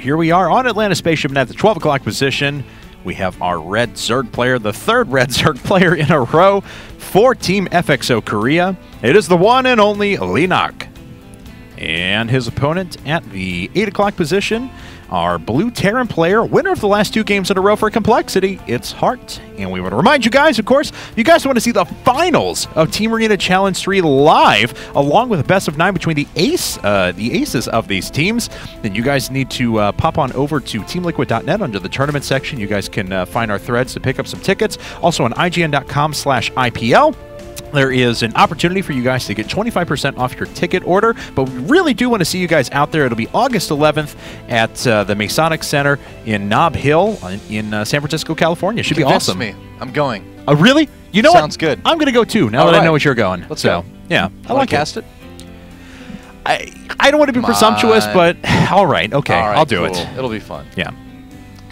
here we are on Atlantis Spaceship, and at the 12 o'clock position, we have our red Zerg player, the third red Zerg player in a row for Team FXO Korea. It is the one and only Leenock. And his opponent at the 8 o'clock position, our blue Terran player, winner of the last 2 games in a row for Complexity, it's Heart. And we want to remind you guys, of course, if you guys want to see the finals of Team Arena Challenge 3 live, along with a best of 9 between the aces of these teams, then you guys need to pop on over to teamliquid.net under the tournament section. You guys can find our threads to pick up some tickets. Also on IGN.com/IPL. There is an opportunity for you guys to get 25% off your ticket order, but we really do want to see you guys out there. It'll be August 11th at the Masonic Center in Nob Hill in San Francisco, California. Should be awesome. Me. I'm going. Oh, really? You know what? Sounds good. I'm going to go too, now that I know what you're going. Let's go. Yeah. I like cast it. I don't want to be presumptuous, but all right. Okay, I'll do it. It'll be fun. Yeah.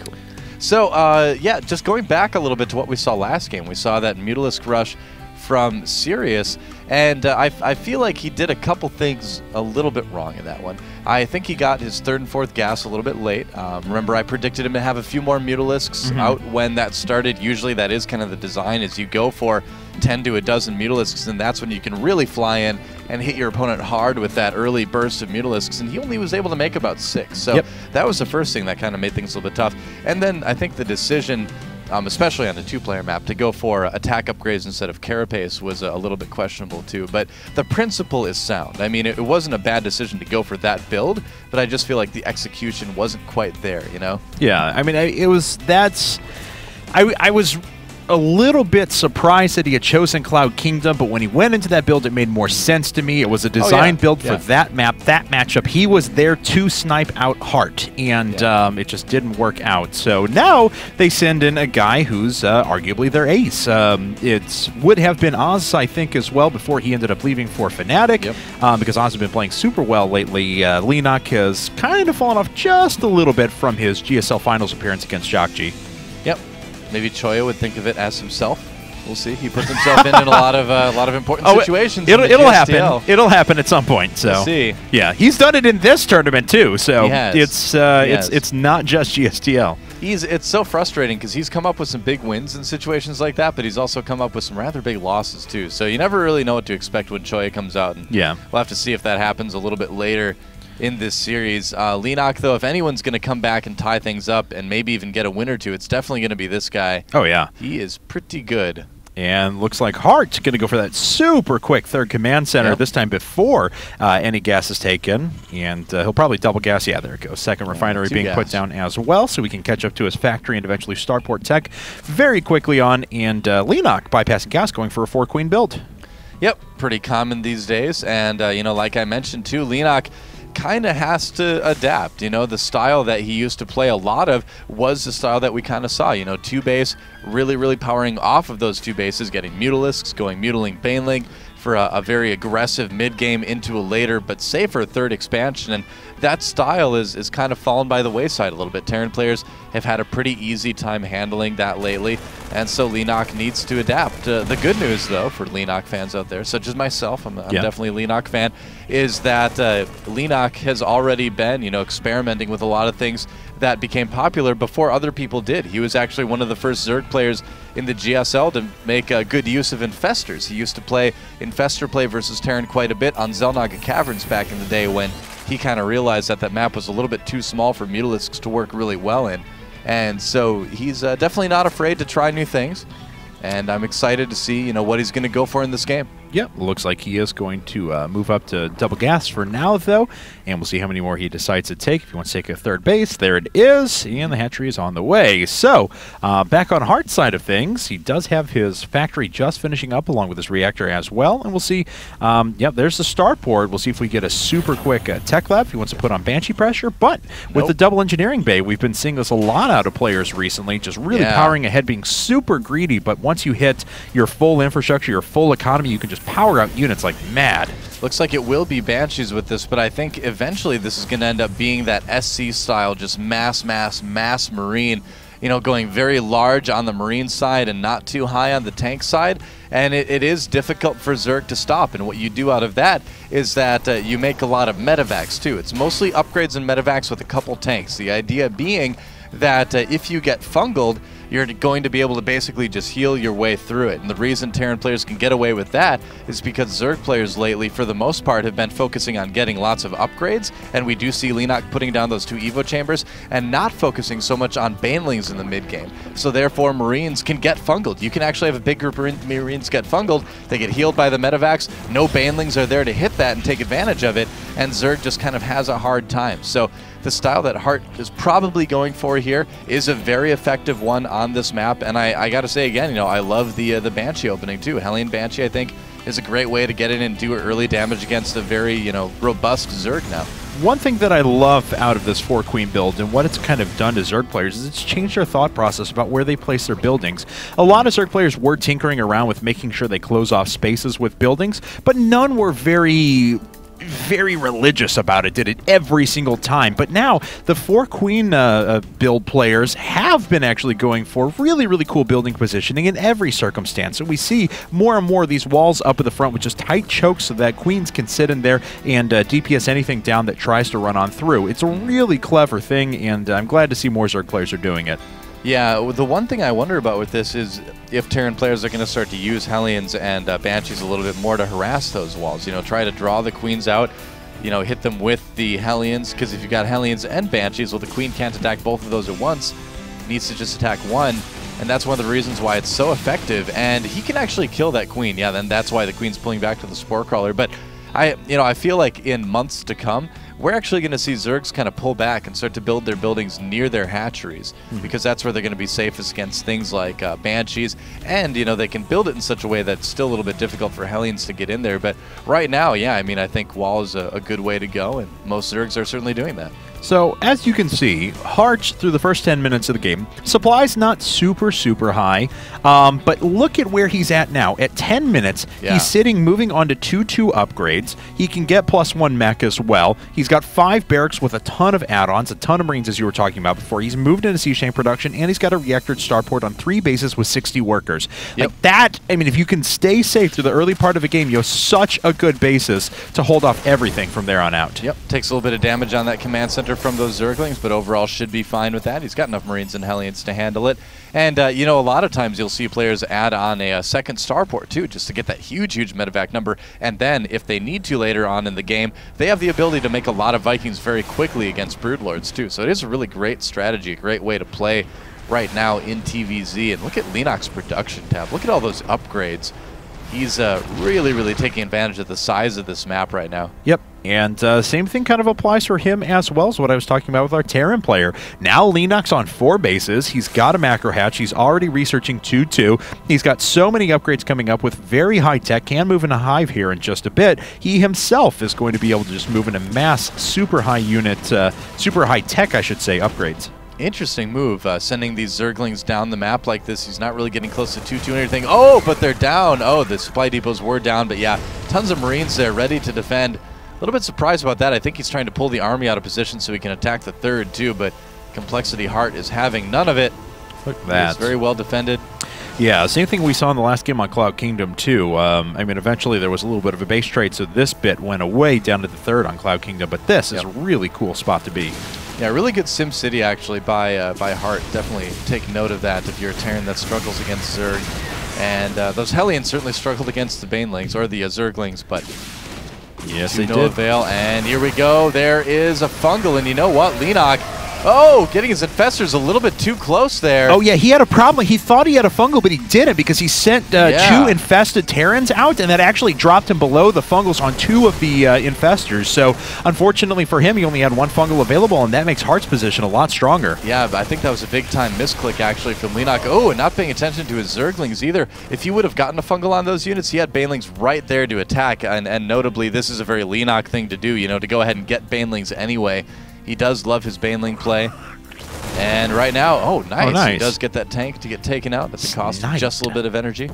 Cool. So, yeah, just going back a little bit to what we saw last game, we saw that Mutalisk Rush from Sirius, and I feel like he did a couple things a little bit wrong in that one. I think he got his 3rd and 4th gas a little bit late. Remember, I predicted him to have a few more Mutalisks out when that started. Usually that is kind of the design, is you go for 10 to a dozen Mutalisks, and that's when you can really fly in and hit your opponent hard with that early burst of Mutalisks, and he only was able to make about 6. So that was the first thing that kind of made things a little bit tough. And then I think the decision, especially on the 2-player map, to go for attack upgrades instead of Carapace was a little bit questionable too. But the principle is sound. I mean, it wasn't a bad decision to go for that build, but I just feel like the execution wasn't quite there, you know? Yeah, I mean, I was a little bit surprised that he had chosen Cloud Kingdom, but when he went into that build, it made more sense to me. It was a design build for that map, that matchup. He was there to snipe out Heart, and it just didn't work out. So now they send in a guy who's arguably their ace. It would have been Oz, I think, as well, before he ended up leaving for Fnatic, because Oz has been playing super well lately. Leenock has kind of fallen off just a little bit from his GSL Finals appearance against Jockji. Yep. Maybe Choya would think of it as himself. We'll see. He puts himself in a lot of important situations. It'll happen. It'll happen at some point. So we'll see. Yeah, he's done it in this tournament too. So it's it's not just GSTL. It's so frustrating because he's come up with some big wins in situations like that, but he's also come up with some rather big losses too. So you never really know what to expect when Choya comes out. And we'll have to see if that happens a little bit later in this series. Leenock, though, if anyone's going to come back and tie things up and maybe even get a win or two, it's definitely going to be this guy. Oh, yeah. He is pretty good. And looks like Heart's going to go for that super quick 3rd command center, this time before any gas is taken. And he'll probably double gas. Yeah, there it goes. 2nd refinery being put down as well, so we can catch up to his factory and eventually Starport Tech very quickly on. And Leenock bypassing gas, going for a 4-queen build. Yep, pretty common these days. And, you know, like I mentioned, too, Leenock kind of has to adapt. You know, the style that he used to play a lot of was the style that we kind of saw. You know, 2-base, really powering off of those 2 bases, getting Mutalisks, going Mutaling Baneling for a very aggressive mid-game into a later but safer 3rd expansion. And that style is kind of fallen by the wayside a little bit. Terran players have had a pretty easy time handling that lately, and so Leenock needs to adapt. The good news, though, for Leenock fans out there, such as myself, I'm definitely a Leenock fan, is that Leenock has already been, you know, experimenting with a lot of things that became popular before other people did. He was actually one of the first Zerg players in the GSL to make good use of Infestors. He used to play Infestor play versus Terran quite a bit on Xel'Naga Caverns back in the day, when he kind of realized that that map was a little bit too small for Mutalisks to work really well in. And so he's definitely not afraid to try new things. And I'm excited to see, you know, what he's going to go for in this game. Yep, looks like he is going to move up to double gas for now, though, and we'll see how many more he decides to take. If he wants to take a 3rd base, there it is, and the hatchery is on the way. So, back on Heart's side of things, he does have his factory just finishing up, along with his reactor as well, and we'll see, there's the starport. We'll see if we get a super quick tech lab if he wants to put on Banshee pressure, but with the double engineering bay, we've been seeing this a lot out of players recently, just really powering ahead, being super greedy, but once you hit your full infrastructure, your full economy, you can just power out units like mad. Looks like it will be Banshees with this, but I think eventually this is going to end up being that SC style, just mass Marine. you know, going very large on the Marine side and not too high on the tank side. And it is difficult for Zerg to stop. And what you do out of that is that you make a lot of medevacs too. It's mostly upgrades and medevacs with a couple tanks. The idea being that if you get fungled, you're going to be able to basically just heal your way through it. And the reason Terran players can get away with that is because Zerg players lately, for the most part, have been focusing on getting lots of upgrades. And we do see Leenock putting down those 2 Evo chambers and not focusing so much on banelings in the mid game. So therefore, Marines can get fungled. You can actually have a big group of Marines get fungled. They get healed by the medevacs. No banelings are there to hit that and take advantage of it. And Zerg just kind of has a hard time. So the style that Heart is probably going for here is a very effective one on this map, and I got to say again, you know, I love the Banshee opening too. Hellion Banshee, I think, is a great way to get in and do early damage against a very, you know, robust Zerg now. One thing that I love out of this 4-Queen build and what it's kind of done to Zerg players is it's changed their thought process about where they place their buildings. A lot of Zerg players were tinkering around with making sure they close off spaces with buildings, but none were very religious about it, did it every single time. But now the 4-Queen build players have been actually going for really cool building positioning in every circumstance. So we see more and more of these walls up at the front with just tight chokes so that queens can sit in there and DPS anything down that tries to run on through. It's a really clever thing, and I'm glad to see more Zerg players are doing it. Yeah, the one thing I wonder about with this is if Terran players are going to start to use Hellions and Banshees a little bit more to harass those walls. You know, try to draw the Queens out, you know, hit them with the Hellions, because if you've got Hellions and Banshees, well, the Queen can't attack both of those at once. Needs to just attack one, and that's one of the reasons why it's so effective. And he can actually kill that Queen. Yeah, then that's why the Queen's pulling back to the Spore Crawler. But I feel like in months to come, we're actually going to see Zergs kind of pull back and start to build their buildings near their hatcheries, because that's where they're going to be safest against things like Banshees, and, you know, they can build it in such a way that's still a little bit difficult for Hellions to get in there. But right now, yeah, I mean, I think wall is a good way to go, and most Zergs are certainly doing that. So, as you can see, Heart, through the first 10 minutes of the game, supply's not super high, but look at where he's at now. At 10 minutes, he's sitting, moving on to 2/2 upgrades. He can get +1 mech as well. He's got 5 barracks with a ton of add-ons, a ton of Marines, as you were talking about before. He's moved into Sea Shank production, and he's got a reactored starport on 3 bases with 60 workers. Yep. Like that, I mean, if you can stay safe through the early part of the game, you have such a good basis to hold off everything from there on out. Yep, takes a little bit of damage on that command center from those Zerglings, but overall should be fine with that. He's got enough Marines and Hellions to handle it. And, you know, a lot of times you'll see players add on a second starport, too, just to get that huge medevac number. And then, if they need to later on in the game, they have the ability to make a lot of Vikings very quickly against Broodlords, too. So it is a really great strategy, a great way to play right now in TVZ. And look at Leenock's production tab. Look at all those upgrades. He's really taking advantage of the size of this map right now. Yep. And same thing kind of applies for him as well as what I was talking about with our Terran player. Now Leenock's on 4 bases. He's got a macro hatch. He's already researching 2/2. He's got so many upgrades coming up with very high tech. Can move in a hive here in just a bit. He himself is going to be able to just move in a mass super high unit, super high tech, I should say, upgrades. Interesting move, sending these Zerglings down the map like this. He's not really getting close to 2/2 and everything. Oh, but they're down. Oh, the supply depots were down, but yeah, tons of Marines there ready to defend. A little bit surprised about that. I think he's trying to pull the army out of position so he can attack the third too, but Complexity Heart is having none of it. Look at that. It's very well defended. Yeah, same thing we saw in the last game on Cloud Kingdom too. I mean, eventually there was a little bit of a base trade, so this bit went away down to the third on Cloud Kingdom, but this is a really cool spot to be. Yeah, really good Sim City actually by Heart. Definitely take note of that if you're a Terran that struggles against Zerg. And those Hellions certainly struggled against the Banelings, or the Zerglings, but yes, to they no did. avail. And here we go. There is a fungal, and you know what? Leenock, oh, getting his infestors a little bit too close there. Oh, yeah, he had a problem. He thought he had a fungal, but he didn't, because he sent 2 infested Terrans out, and that actually dropped him below the fungals on 2 of the infestors. So, unfortunately for him, he only had 1 fungal available, and that makes Heart's position a lot stronger. Yeah, but I think that was a big-time misclick, actually, from Leenock. Oh, and not paying attention to his Zerglings either. If he would have gotten a fungal on those units, he had Banelings right there to attack, and notably, this is a very Leenock thing to do, you know, to go ahead and get Banelings anyway. He does love his Baneling play. And right now, oh, nice. He does get that tank to get taken out at the cost of just a little bit of energy.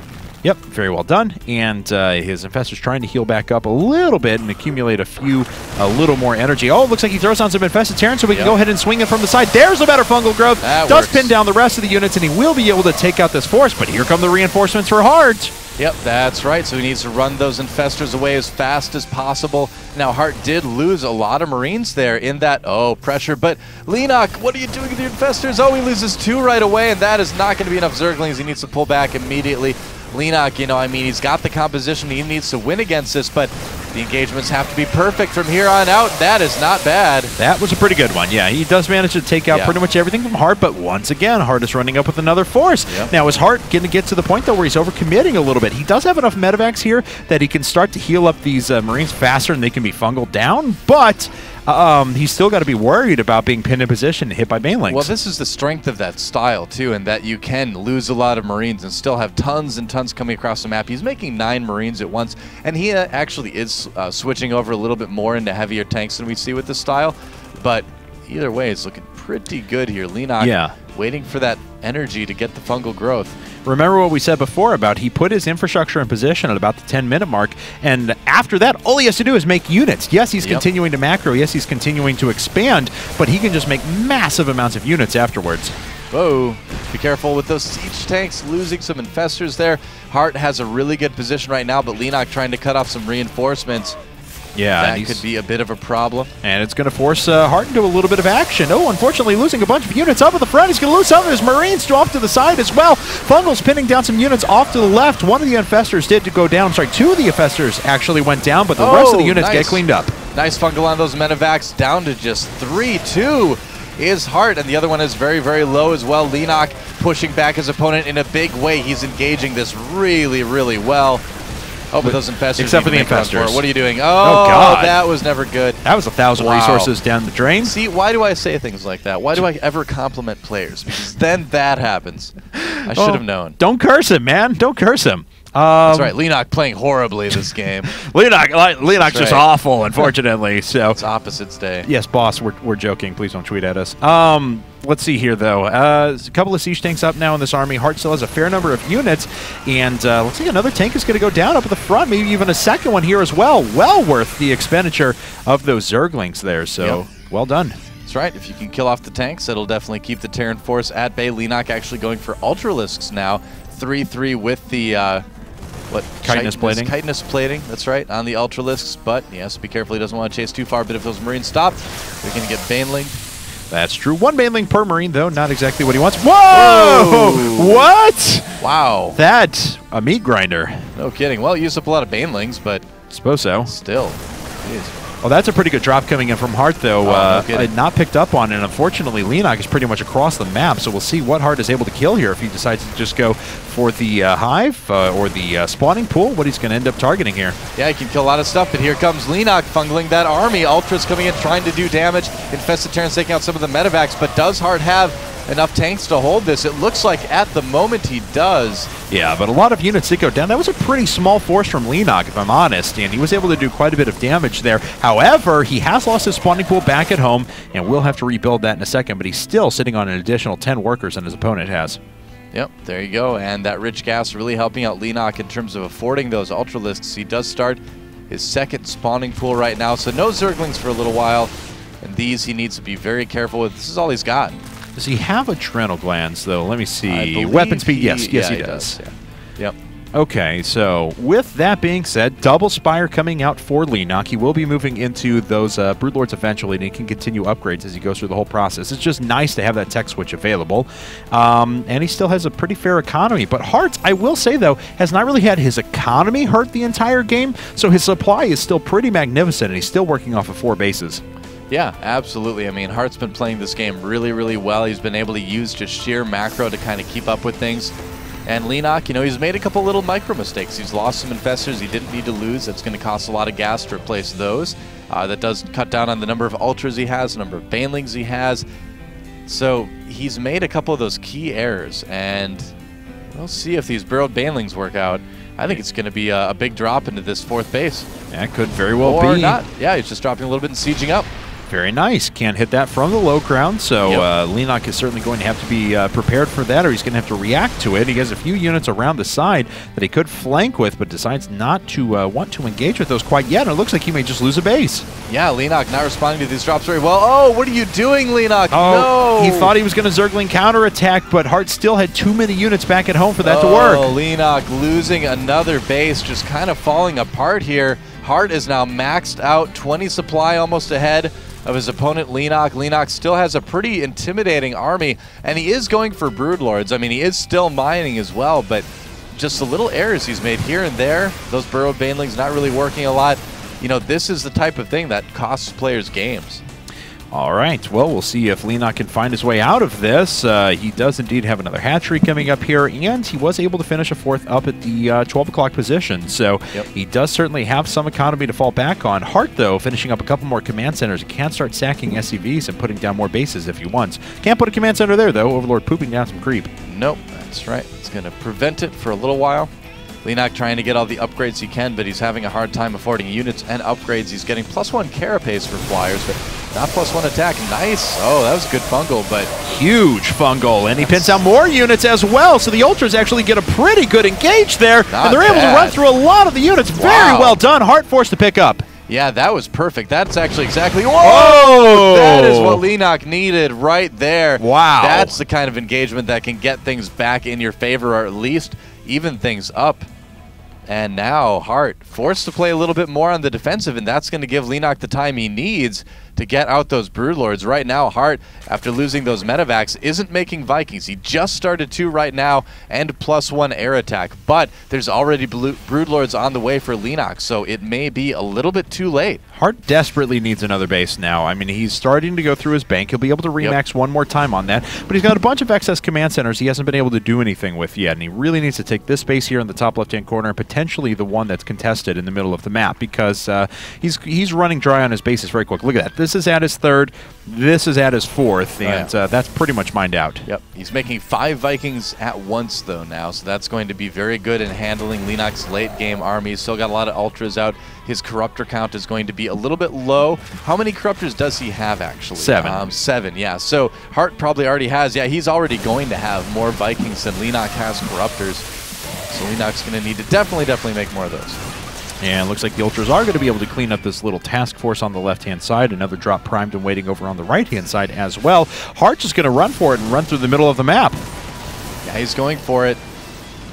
Yep, very well done. And his Infestor's trying to heal back up a little bit and accumulate a little more energy. Oh, it looks like he throws on some Infested Terran, so we can go ahead and swing it from the side. There's a better fungal growth. That does works. pin down the rest of the units, and he will be able to take out this force. But here come the reinforcements for Heart. Yep, that's right. So he needs to run those Infestors away as fast as possible. Now, Heart did lose a lot of Marines there in that, pressure. But Leenock, what are you doing with your Infestors? Oh, he loses 2 right away, and that is not going to be enough Zerglings. He needs to pull back immediately. Leenock, he's got the composition. He needs to win against this, but the engagements have to be perfect from here on out. That is not bad. That was a pretty good one. Yeah, he does manage to take out pretty much everything from Heart, but once again, Heart is running up with another force. Now, is Heart going to get to the point, though, where he's overcommitting a little bit? He does have enough medevacs here that he can start to heal up these Marines faster and they can be fungled down, but he's still got to be worried about being pinned in position and hit by Banelings. Well, this is the strength of that style, too, and that you can lose a lot of Marines and still have tons and tons coming across the map. He's making 9 Marines at once, and he actually is switching over a little bit more into heavier tanks than we see with this style. But either way, it's looking pretty good here. Leenock waiting for that energy to get the fungal growth. Remember what we said before about he put his infrastructure in position at about the 10-minute mark, and after that, all he has to do is make units. Yes, he's continuing to macro. Yes, he's continuing to expand, but he can just make massive amounts of units afterwards. Whoa. Be careful with those siege tanks, losing some Infestors there. Heart has a really good position right now, but Leenock trying to cut off some reinforcements. Yeah, that could be a bit of a problem. And it's going to force Heart into a little bit of action. Oh, unfortunately, losing a bunch of units up at the front. He's going to lose some of his Marines off to the side as well. Fungal's pinning down some units off to the left. One of the Infestors did go down. I'm sorry, 2 of the Infestors actually went down, but the rest of the units get cleaned up. Nice Fungal on those Medivacs, down to just 3-2 is Heart, and the other one is very, very low as well. Leenock pushing back his opponent in a big way. He's engaging this really, really well. Oh, but those Infestors. Except for the Infestors. What are you doing? Oh, God. That was never good. That was 1,000 resources down the drain. See, why do I say things like that? Why do I ever compliment players? Because then that happens. I should have known. Don't curse him, man. Don't curse him. That's right. Leenock playing horribly this game. Leenock's just awful, unfortunately. So it's opposites day. Yes, boss. We're joking. Please don't tweet at us. Let's see here, though. A couple of siege tanks up now in this army. Heart still has a fair number of units, and looks like another tank is going to go down up at the front. Maybe even a second one here as well. Well worth the expenditure of those Zerglings there. So well done. That's right. If you can kill off the tanks, it'll definitely keep the Terran force at bay. Leenock actually going for Ultralisks now. 3-3 with the chitinous plating. Chitinous plating, that's right, on the Ultralisks. But yes, be careful, he doesn't want to chase too far. But if those Marines stop, they're going to get Baneling. That's true. 1 Baneling per Marine, though. Not exactly what he wants. Whoa! What? Wow. That's a meat grinder. No kidding. Well, he used up a lot of Banelings, but suppose so. Still. Jeez. Oh, that's a pretty good drop coming in from Heart, though. Not picked up on, and unfortunately, Leenock is pretty much across the map, so we'll see what Heart is able to kill here if he decides to just go for the Hive or the spawning pool, what he's going to end up targeting here. Yeah, he can kill a lot of stuff, but here comes Leenock fungling that army. Ultras coming in, trying to do damage. Infested Terrans taking out some of the medevacs, but does Heart have enough tanks to hold this? It looks like at the moment he does. Yeah, but a lot of units did go down. That was a pretty small force from Leenock, if I'm honest, and he was able to do quite a bit of damage there. However, he has lost his spawning pool back at home, and we'll have to rebuild that in a second, but he's still sitting on an additional 10 workers than his opponent has. Yep, there you go, and that rich gas really helping out Leenock in terms of affording those Ultralisks. He does start his 2nd spawning pool right now, so no Zerglings for a little while, and these he needs to be very careful with. This is all he's got. Does he have adrenal glands, though? Let me see. Weapon speed, yes, he does. Yeah. Yep. Okay, so with that being said, double Spire coming out for Leenock. He will be moving into those Broodlords eventually, and he can continue upgrades as he goes through the whole process. It's just nice to have that tech switch available. And he still has a pretty fair economy. But Heart, I will say, though, has not really had his economy hurt the entire game, so his supply is still pretty magnificent, and he's still working off of 4 bases. Yeah, absolutely. I mean, Heart's been playing this game really, really well. He's been able to use just sheer macro to kind of keep up with things. And Leenock, he's made a couple little micro mistakes. He's lost some Infestors he didn't need to lose. That's going to cost a lot of gas to replace those. That does cut down on the number of Ultras he has, the number of Banelings he has. So he's made a couple of those key errors, and we'll see if these burrowed Banelings work out. I think it's going to be a big drop into this 4th base. That could very well be. Or not. Yeah, he's just dropping a little bit and sieging up. Very nice. Can't hit that from the low ground, so Leenock is certainly going to have to be prepared for that, or he's going to have to react to it. He has a few units around the side that he could flank with, but decides not to want to engage with those quite yet, and it looks like he may just lose a base. Yeah, Leenock not responding to these drops very well. Oh, what are you doing, Leenock? Oh, no! He thought he was going to Zergling counterattack, but Heart still had too many units back at home for that to work. Oh, Leenock losing another base, just kind of falling apart here. Heart is now maxed out, 20 supply almost ahead of his opponent Leenock. Leenock still has a pretty intimidating army, and he is going for Broodlords. I mean, he is still mining as well, but just the little errors he's made here and there, those Burrowed Banelings not really working a lot. You know, this is the type of thing that costs players games. All right, well, we'll see if Leenock can find his way out of this. He does indeed have another hatchery coming up here, and he was able to finish a 4th up at the 12 o'clock position. So he does certainly have some economy to fall back on. Heart, though, finishing up a couple more command centers. He can start sacking SCVs and putting down more bases if he wants. Can't put a command center there, though. Overlord pooping down some creep. Nope, that's right. It's going to prevent it for a little while. Leenock trying to get all the upgrades he can, but he's having a hard time affording units and upgrades. He's getting +1 carapace for flyers, but not +1 attack. Nice. Oh, that was good fungal, but huge fungal, and he pins out more units as well, so the Ultras actually get a pretty good engage there, and they're able to run through a lot of the units. Very well done. Heart forced to pick up. Yeah, that was perfect. That's actually exactly... Whoa! That is what Leenock needed right there. Wow. That's the kind of engagement that can get things back in your favor, or at least even things up. And now Heart forced to play a little bit more on the defensive, and that's going to give Leenock the time he needs to get out those Broodlords. Right now, Heart, after losing those Medivacs, isn't making Vikings. He just started 2 right now and +1 air attack, but there's already Broodlords on the way for Leenock, so it may be a little bit too late. Heart desperately needs another base now. I mean, he's starting to go through his bank. He'll be able to remax one more time on that, but he's got a bunch of excess command centers he hasn't been able to do anything with yet, and he really needs to take this base here in the top left-hand corner and potentially the one that's contested in the middle of the map, because he's running dry on his bases very quick. Look at that. This is at his 3rd. This is at his 4th, and that's pretty much mined out. Yep. He's making 5 Vikings at once, though, now, so that's going to be very good in handling Leenock's late-game army. He's still got a lot of Ultras out. His Corruptor count is going to be a little bit low. How many Corruptors does he have, actually? 7. 7, yeah. So Heart probably already has, he's already going to have more Vikings than Leenock has Corruptors. So Leenock's going to need to definitely make more of those. And it looks like the Ultras are going to be able to clean up this little task force on the left-hand side. Another drop primed and waiting over on the right-hand side as well. Heart's just going to run for it and run through the middle of the map. Yeah, he's going for it.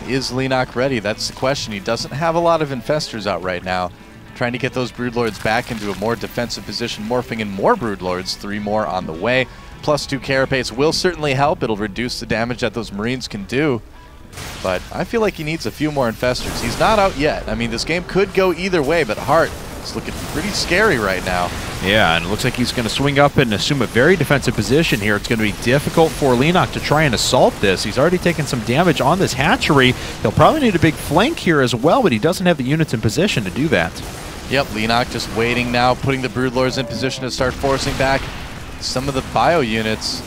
Is Leenock ready? That's the question. He doesn't have a lot of Infestors out right now. Trying to get those Broodlords back into a more defensive position, morphing in more Broodlords, 3 more on the way. +2 carapace will certainly help. It'll reduce the damage that those Marines can do. But I feel like he needs a few more Infestors. He's not out yet. I mean, this game could go either way, but Heart is looking pretty scary right now. Yeah, and it looks like he's going to swing up and assume a very defensive position here. It's going to be difficult for Leenock to try and assault this. He's already taken some damage on this hatchery. He'll probably need a big flank here as well, but he doesn't have the units in position to do that. Yep, Leenock just waiting now, putting the Broodlords in position to start forcing back some of the bio units.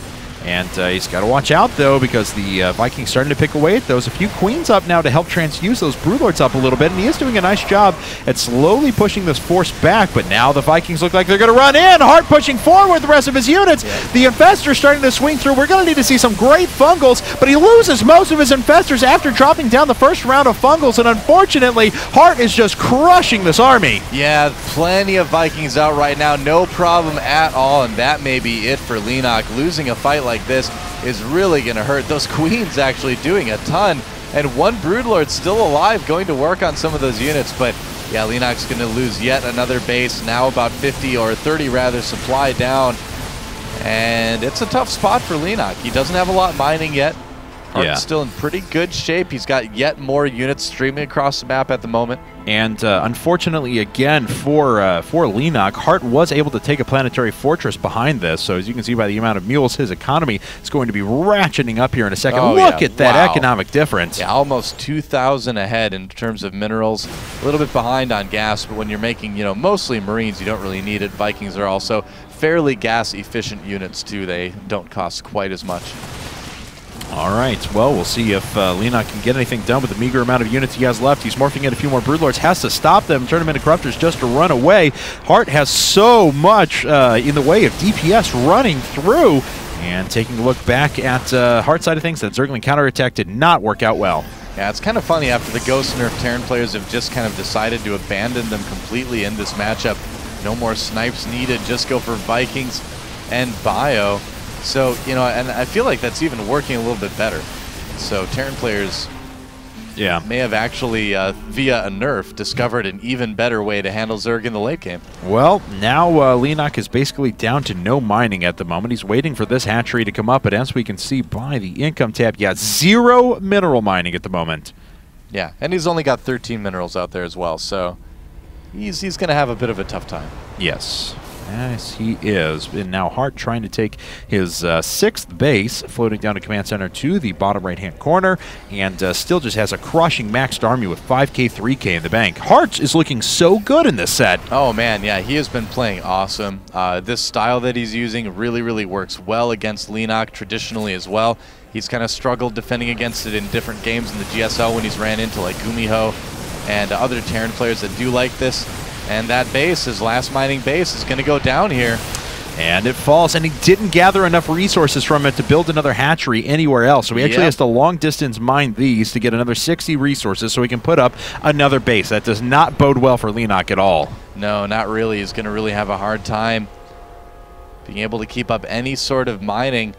And he's got to watch out, though, because the Vikings starting to pick away at those. A few queens up now to help transfuse those Broodlords up a little bit, and he is doing a nice job at slowly pushing this force back, but now the Vikings look like they're going to run in. Heart pushing forward the rest of his units. Yeah. The Infestors starting to swing through. We're going to need to see some great fungals, but he loses most of his Infestors after dropping down the first round of fungals, and unfortunately, Heart is just crushing this army. Yeah, plenty of Vikings out right now. No problem at all, and that may be it for Leenock. Losing a fight like this is really going to hurt. Those queens actually doing a ton, and 1 Broodlord still alive, going to work on some of those units, but yeah, Leenock's going to lose yet another base, now about 50 or 30 rather supply down, and it's a tough spot for Leenock. He doesn't have a lot mining yet. Heart's still in pretty good shape. He's got yet more units streaming across the map at the moment. And unfortunately, again, for Leenock, Heart was able to take a planetary fortress behind this. So as you can see by the amount of mules, his economy is going to be ratcheting up here in a second. Oh, Look at that economic difference. Yeah, almost 2,000 ahead in terms of minerals. A little bit behind on gas, but when you're making, mostly Marines, you don't really need it. Vikings are also fairly gas-efficient units, too. They don't cost quite as much. All right, well, we'll see if Leenock can get anything done with the meager amount of units he has left. He's morphing in a few more Broodlords, has to stop them, turn them into Corruptors just to run away. Heart has so much in the way of DPS running through. And taking a look back at Heart side of things, that Zergling counterattack did not work out well. Yeah, it's kind of funny after the Ghost Nerf Terran players have just kind of decided to abandon them completely in this matchup. No more snipes needed, just go for Vikings and Bio. So, you know, and I feel like that's even working a little bit better. So Terran players may have actually, via a nerf, discovered an even better way to handle Zerg in the late game. Well, now Leenock is basically down to no mining at the moment. He's waiting for this hatchery to come up, but as we can see by the income tab, 0 mineral mining at the moment. Yeah, and he's only got 13 minerals out there as well, so he's going to have a bit of a tough time. Yes. Yes, he is. And now Heart trying to take his 6th base, floating down to Command Center to the bottom right-hand corner, and still just has a crushing maxed army with 5k, 3k in the bank. Heart is looking so good in this set. Oh, man, yeah, he has been playing awesome. This style that he's using really, really works well against Leenock traditionally as well. He's kind of struggled defending against it in different games in the GSL when he's ran into like Gumiho and other Terran players that do like this. And that base, his last mining base, is going to go down here. And it falls, and he didn't gather enough resources from it to build another hatchery anywhere else. So he actually has to long-distance mine these to get another 60 resources so he can put up another base. That does not bode well for Leenock at all. No, not really. He's going to really have a hard time being able to keep up any sort of mining.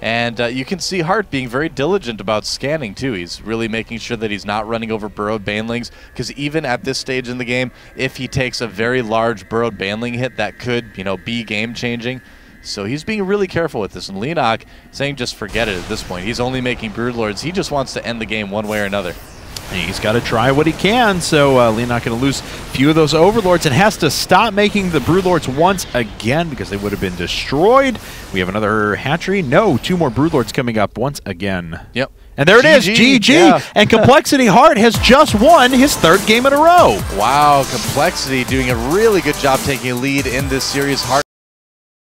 And you can see Heart being very diligent about scanning, too. He's really making sure that he's not running over burrowed banelings, because even at this stage in the game, if he takes a very large burrowed baneling hit, that could, you know, be game-changing. So he's being really careful with this. And Leenock saying just forget it at this point. He's only making Broodlords. He just wants to end the game one way or another. He's got to try what he can, so Leenock going to lose a few of those Overlords and has to stop making the Broodlords once again because they would have been destroyed. We have another hatchery. No, 2 more Broodlords coming up once again. Yep. And there it is, GG. Yeah. And coL.Heart has just won his 3rd game in a row. Wow, coL doing a really good job taking a lead in this series. Heart